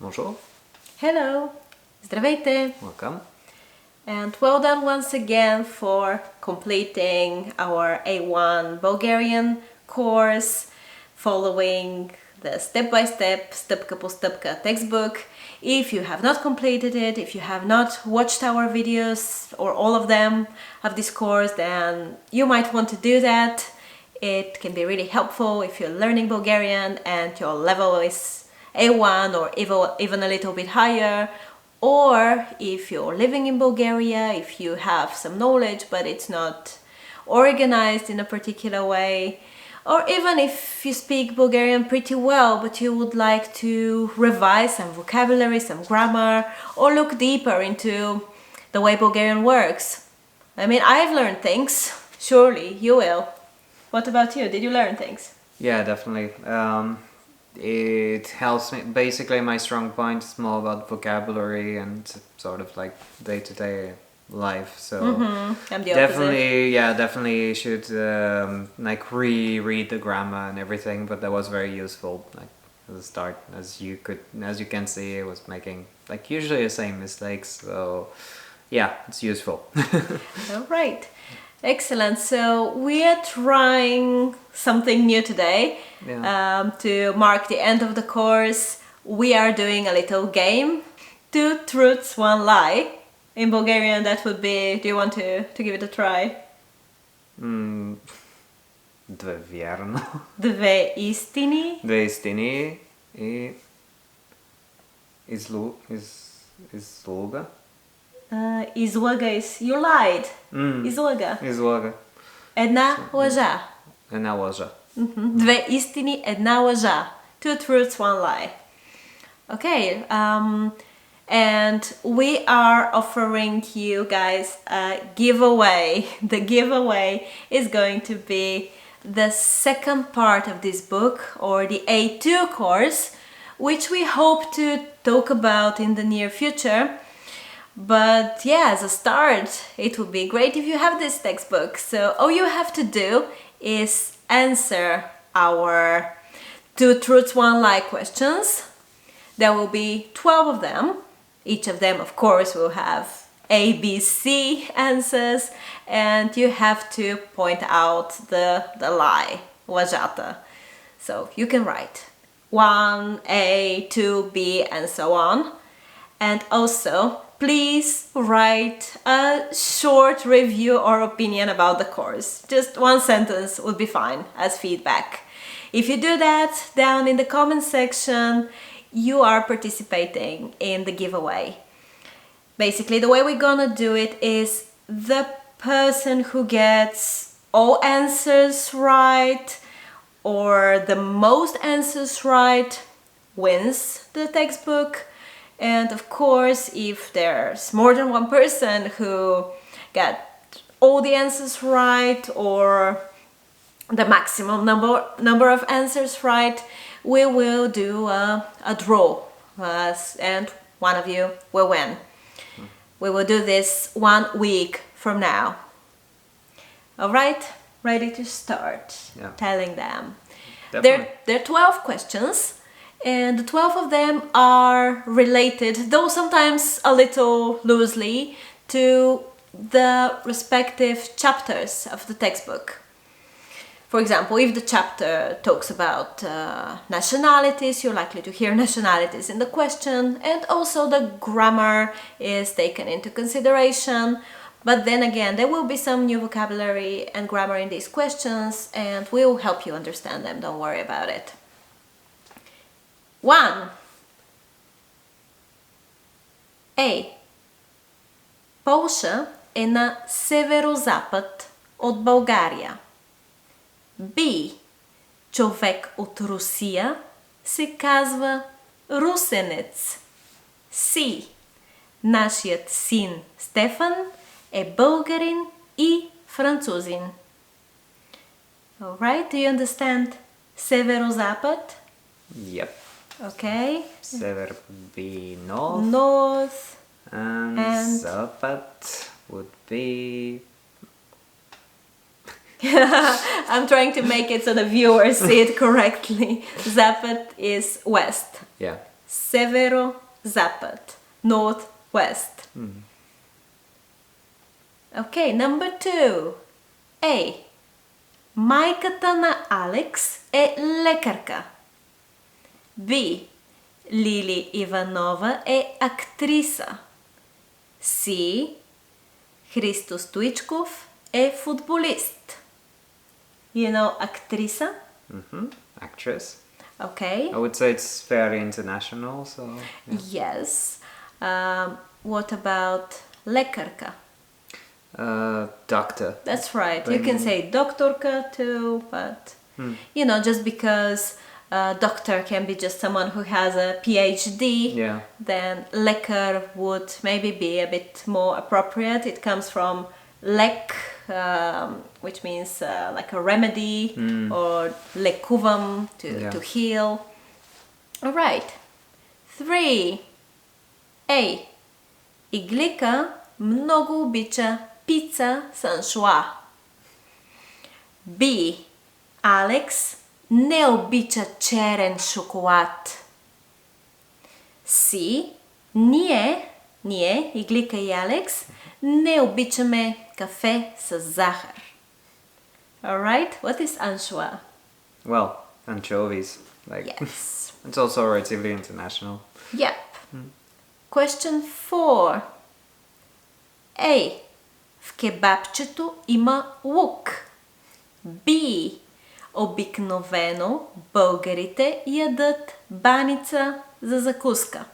Bonjour. Hello, здравейте, Welcome. and well done once again for completing our A1 Bulgarian course, following the step-by-step, stъпка по stъпка textbook. If you have not completed it, if you have not watched our videos or all of them of this course, then you might want to do that. It can be really helpful if you're learning Bulgarian and your level is A1 or even a little bit higher, or if you're living in Bulgaria, if you have some knowledge but it's not organized in a particular way, or even if you speak Bulgarian pretty well but you would like to revise some vocabulary, some grammar, or look deeper into the way Bulgarian works. I mean, I've learned things, surely you will. What about you? Did you learn things? Yeah, definitely. It helps me. Basically, my strong point is more about vocabulary and sort of like day-to-day life. So I'm the definitely should like reread the grammar and everything. But that was very useful. Like at the start, as you can see, it was making like usually the same mistakes. So yeah, it's useful. All right. Excellent. So we are trying something new today. Yeah. To mark the end of the course. We are doing a little game. 2 truths, 1 lie. In Bulgarian that would be, do you want to give it a try? Две вярно. 2 истини. Две истини и излуга. Излага is you lied. Излага. Излага. Една лъжа. Една лъжа. 2 истини, 1 лъжа. 2 truths, 1 lie. Okay, and we are offering you guys a giveaway. The giveaway is going to be the second part of this book, or the A2 course, which we hope to talk about in the near future. But yeah, as a start, it would be great if you have this textbook. So all you have to do is answer our 2 truths, 1 lie questions. There will be 12 of them. Each of them, of course, will have A, B, C answers, and you have to point out the lie, лъжата. So you can write 1, A, 2, B, and so on. And also, please write a short review or opinion about the course. Just 1 sentence would be fine as feedback. If you do that down in the comment section, you are participating in the giveaway. Basically, the way we're gonna do it is the person who gets all answers right or the most answers right wins the textbook. And of course, if there's more than 1 person who got all the answers right or the maximum number of answers right, we will do a draw, and one of you will win. We will do this 1 week from now. All right, ready to start telling them. There are 12 questions. And the 12 of them are related, though sometimes a little loosely, to the respective chapters of the textbook. For example, if the chapter talks about nationalities, you're likely to hear nationalities in the question, and also the grammar is taken into consideration. But then again, there will be some new vocabulary and grammar in these questions, and we'll help you understand them, don't worry about it. 1. A. Полша е на северозапад от България. B. Човек от Русия се казва русенец. C. Нашият син Стефан е българин и французин. Alright, do you understand северозапад? Yep. Okay. Sever would be north. North. And Zapat would be... I'm trying to make it so the viewers see it correctly. Zapat is west. Yeah. Severo-Zapat, northwest. Okay, number 2. A. Майката на Алекс е лекарка. B. Лили Иванова е актриса. C. Христо Стоичков е футболист. You know актриса? Actress. Okay. I would say it's fairly international, so... Yes. What about лекарка? Doctor. That's right. You can say doktorka too, but you know, just because doctor can be just someone who has a PhD, Yeah. then lekker would maybe be a bit more appropriate. It comes from lek, which means like a remedy, or lekuvam to heal. All right. 3. A. Iglika много обича пица с аншоа. B. Алекс не обича черен шоколад. C. Ние, Иглика и Алекс, не обичаме кафе с захар. Alright, what is anchoa? Well, anchovies. Like, Yes. it's also relatively international. Yep. Question 4. A. В кебабчето има лук. B. Обикновено българите ядат баница за закуска.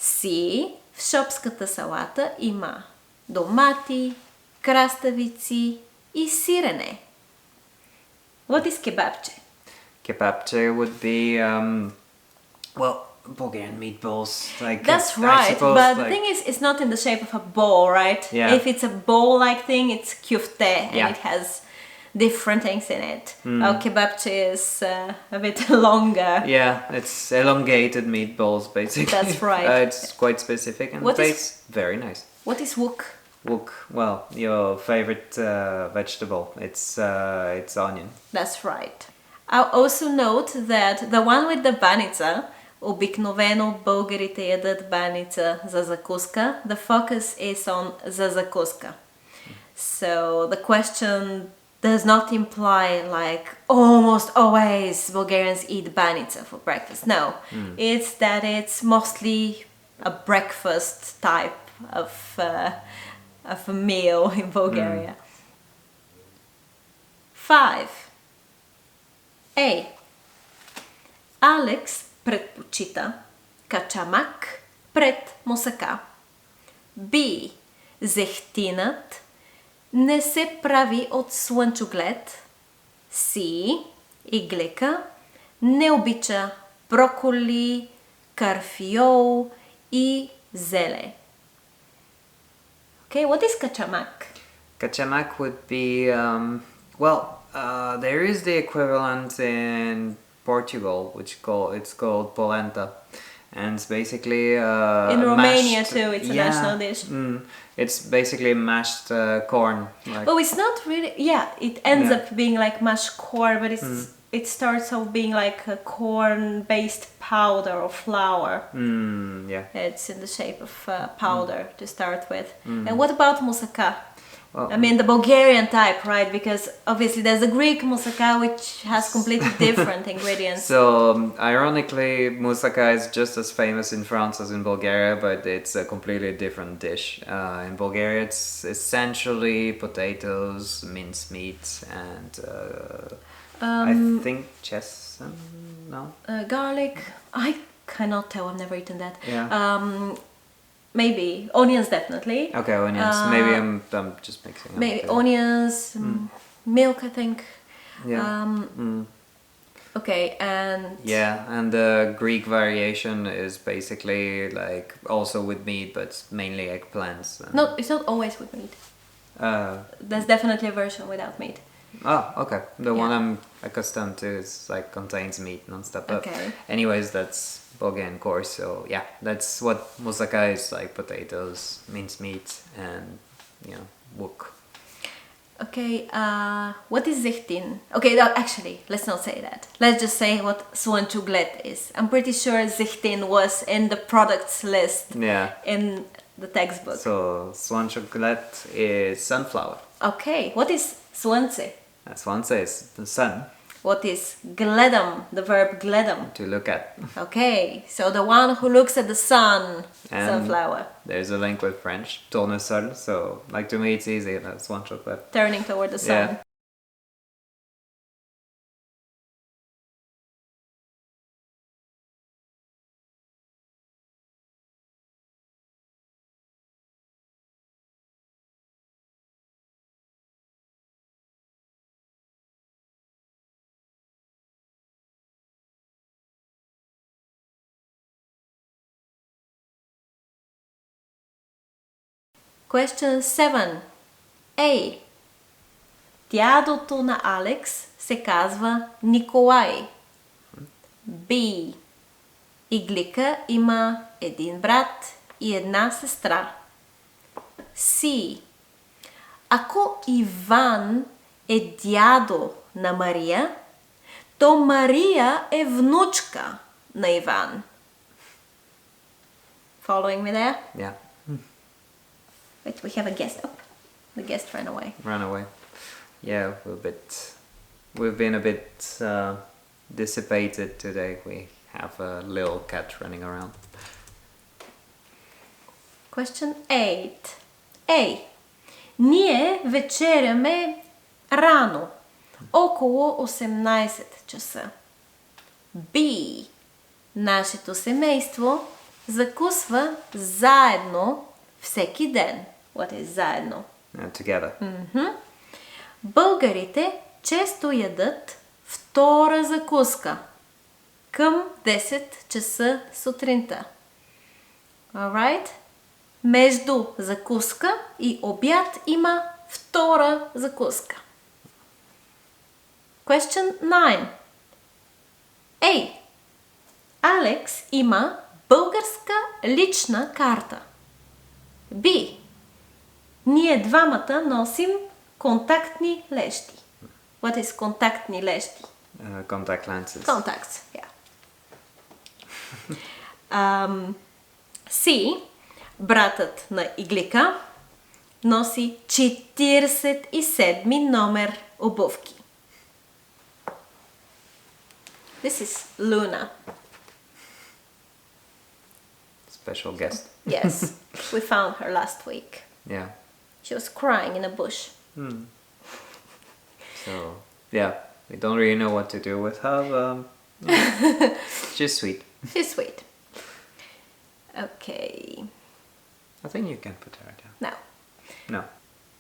C. В шопската салата има домати, краставици и сирене. What is kebabche? Kebabche would be, well, Bulgarian meatballs. Like That's I right, suppose, but the like- thing is, it's not in the shape of a ball, right? Yeah. If it's a ball-like thing, it's kyufte, and Yeah. it has different things in it. Our kebabche is a bit longer. Yeah, it's elongated meatballs, basically. That's right. It's quite specific and What is- tastes very nice. What is wok? Wok, well, your favorite vegetable. It's onion. That's right. I'll also note that the one with the banica, обикновено българите ядат баница за закуска, the focus is on за закуска. So the question does not imply like almost always Bulgarians eat banica for breakfast. No, it's that it's mostly a breakfast type of a meal in Bulgaria. 5. A. Алекс предпочита качамак пред мусака. B. Зехтинът не се прави от слънчоглед. C. Иглика не обича броколи, карфиол и зеле. Okay, what is kachamak? Kachamak would be, there is the equivalent in Portugal, it's called polenta, and it's basically In Romania mashed- too, it's a national dish. It's basically mashed corn. Like, Oh, it's not really. Yeah, it ends up being like mashed corn, but it starts off being like a corn-based powder or flour. yeah. It's in the shape of powder to start with. And what about moussaka? Well, I mean, the Bulgarian type, right? Because obviously there's a Greek moussaka which has completely different ingredients. So, ironically, moussaka is just as famous in France as in Bulgaria, but it's a completely different dish. In Bulgaria, it's essentially potatoes, mincemeat, and I think chestnut. No. Garlic. I cannot tell. I've never eaten that. Yeah. Maybe onions, definitely. Okay, onions. Maybe I'm just mixing up. Maybe the- onions, milk, I think. Yeah. Okay, and Yeah, and the Greek variation is basically like also with meat, but it's mainly eggplants. And, no, it's not always with meat. There's definitely a version without meat. Oh, okay. The one Yeah. I'm accustomed to is like contains meat non-stop. But Okay. anyways, that's Bulgarian course. So yeah, that's what moussaka is, like potatoes, minced meat, and wok. Okay, what is zechtin? Okay, no, actually, let's not say that. Let's just say what słonczuglet is. I'm pretty sure zechtin was in the products list Yeah. in the textbook. So słonczuglet is sunflower. Okay, what is słońce? Słońce is the sun, What is gledam? The verb gledam. to look at. Okay, so the one who looks at the sun, And sunflower, there's a link with French, tournesol. So like to me it's easy. That's słonczuglet. turning toward the sun. Yeah. Question 7. A. Дядото на Алекс се казва Николай. B. Иглика има един брат и една сестра. C. Ако Иван е дядо на Мария, то Мария е внучка на Иван. Following me there? Yeah. Wait, we have a guest. Oh, the guest ran away. Run away. Yeah, we've been a bit dissipated today. We have a little cat running around. Question 8. A. Ние вечеряме рано, около 18 часа. B. Нашето семейство закусва заедно всеки ден. What is заедно? Together. Българите често ядат втора закуска към 10 часа сутринта. Alright? Между закуска и обяд има втора закуска. Question 9. A. Алекс има българска лична карта. B. Ние двамата носим контактни лещи. What is контактни лещи? Contact lenses. Contacts, yeah. C. Братът на Иглика носи 47 номер обувки. This is Luna. Special guest. Yes, we found her last week. Yeah. She was crying in a bush. So yeah, we don't really know what to do with her. She's sweet. She's sweet. Okay, I think you can put her down. now. No.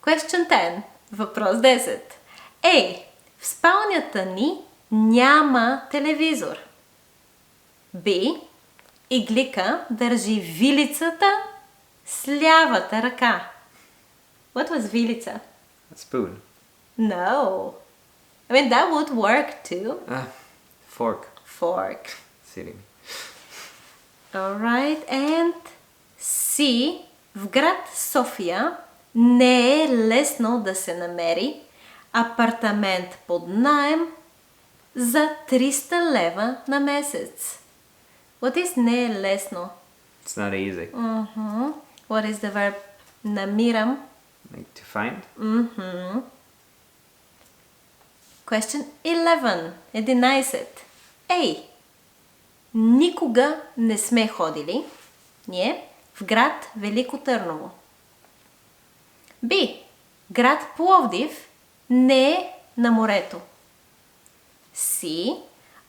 Question 10. Въпрос 10. A. В спалнята ни няма телевизор. B. Иглика държи вилицата с лявата ръка. What was вилица? A spoon. No. I mean, that would work too. Fork. Fork. Silly. Alright, and C. В град София не е лесно да се намери апартамент под наем за 300 лева на месец. What is не е лесно? It's not easy. What is the verb намирам? Like to find. Question 11. 11. A. Никога не сме ходили ние в град Велико Търново. Б. Град Пловдив не е на морето. С.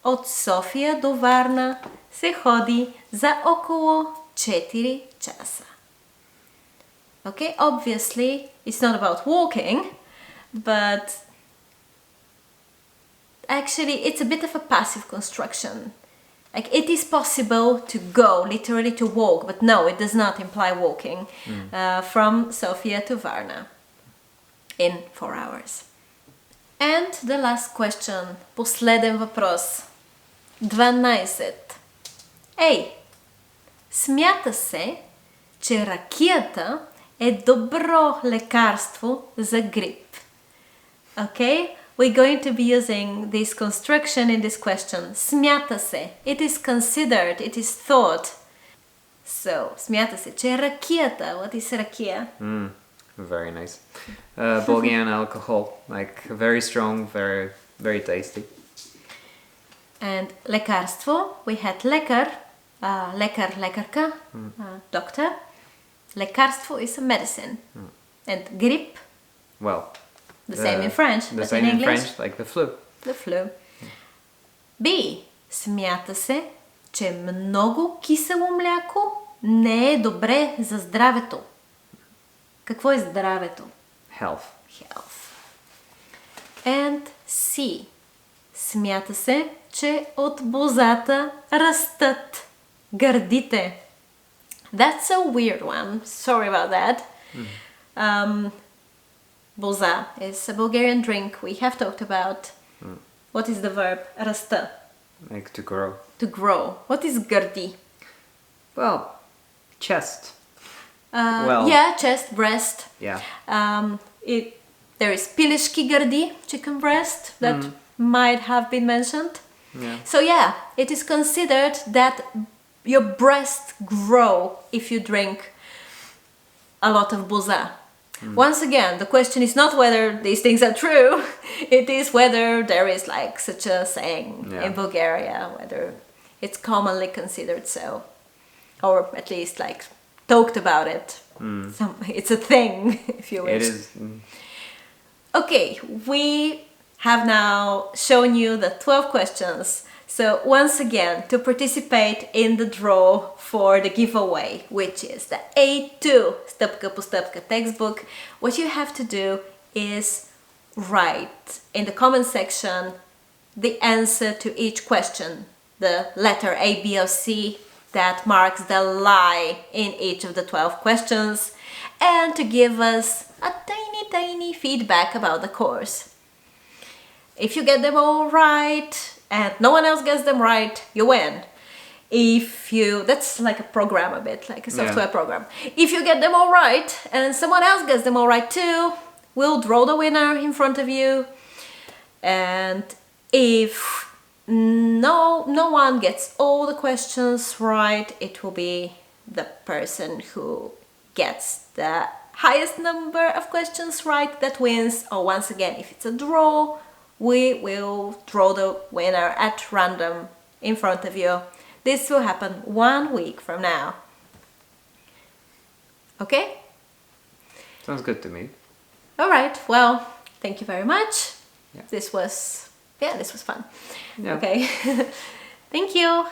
От София до Варна се ходи за около 4 часа. Okay, obviously it's not about walking, but actually it's a bit of a passive construction. Like it is possible to go, literally to walk, but no, it does not imply walking from Sofia to Varna in 4 hours. And the last question, последен въпрос. 12. Ей, смята се, че ракията е добро лекарство за грип. Okay, we're going to be using this construction in this question. Смята се. It is considered, it is thought. So, смята се, че ракията. What is ракия? Very nice. Bulgarian alcohol, like very strong, very, very tasty. And лекарство, we had лекар, лекар, лекарка, doctor. Лекарство is a medicine. And grip, Well, the same in French, the but same in in English, French, like the flu. the flu. B. Смята се, че много кисело мляко не е добре за здравето. Какво е здравето? Health. Health. And C. Смята се, че от бозата растат гърдите. That's a weird one. Sorry about that. Boza is a Bulgarian drink we have talked about. What is the verb? Rasta. Like to grow. To grow. What is gardi? Well, chest. Well, Yeah, chest, breast. yeah. There is pilishki gardi, chicken breast, that might have been mentioned. Yeah. So yeah, it is considered that your breasts grow if you drink a lot of boza. Once again, the question is not whether these things are true, it is whether there is like such a saying in Bulgaria, whether it's commonly considered so, or at least like talked about it. It's a thing, if you wish. It is. Okay, we have now shown you the 12 questions. So once again, to participate in the draw for the giveaway, which is the A2 Stepka po Stepka textbook, what you have to do is write in the comment section the answer to each question, the letter A, B, or C that marks the lie in each of the 12 questions, and to give us a tiny feedback about the course. If you get them all right and no one else gets them right, you win. That's like a program a bit, like a software program. If you get them all right and someone else gets them all right too, we'll draw the winner in front of you. And if no one gets all the questions right, it will be the person who gets the highest number of questions right that wins. Or once again, if it's a draw, we will draw the winner at random in front of you. This will happen 1 week from now. Okay? Sounds good to me. All right. Well, thank you very much. Yeah. This was fun. Yeah. Okay. Thank you.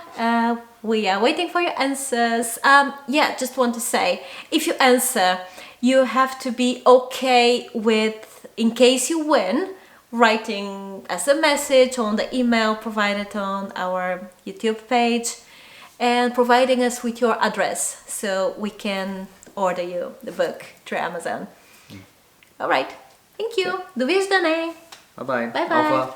We are waiting for your answers. Just want to say, if you answer, you have to be okay with, in case you win, writing as a message on the email provided on our YouTube page and providing us with your address so we can order you the book through Amazon. All right. Thank you. Довиждане. Bye bye. Bye bye. Au revoir.